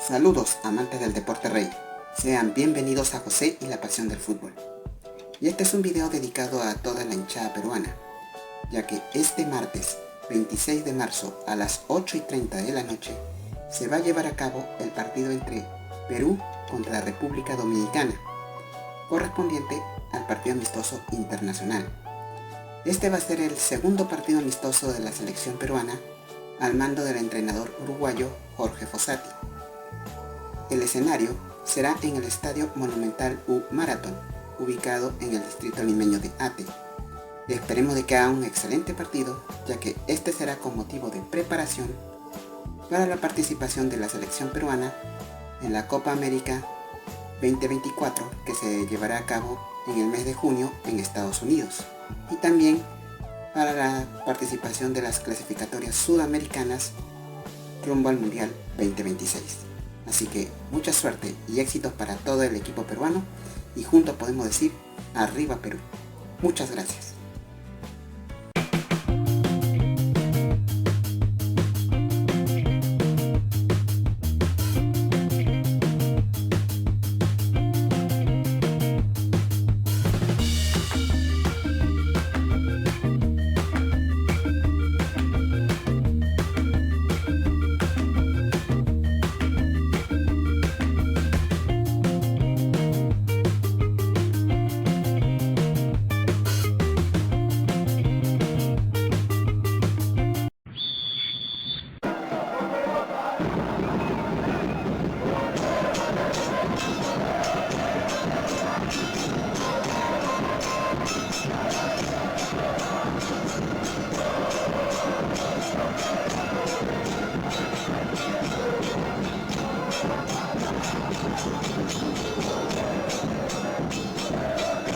Saludos amantes del deporte rey, sean bienvenidos a José y la pasión del fútbol. Y este es un video dedicado a toda la hinchada peruana, ya que este martes 26 de marzo a las 8:30 de la noche se va a llevar a cabo el partido entre Perú contra la República Dominicana, correspondiente al partido amistoso internacional. Este va a ser el segundo partido amistoso de la selección peruana al mando del entrenador uruguayo Jorge Fossati. El escenario será en el Estadio Monumental U Marathon, ubicado en el distrito limeño de Ate. Esperemos de que haga un excelente partido, ya que este será con motivo de preparación para la participación de la selección peruana en la Copa América 2024, que se llevará a cabo en el mes de junio en Estados Unidos, y también para la participación de las clasificatorias sudamericanas rumbo al Mundial 2026. Así que mucha suerte y éxitos para todo el equipo peruano, y juntos podemos decir arriba Perú. Muchas gracias.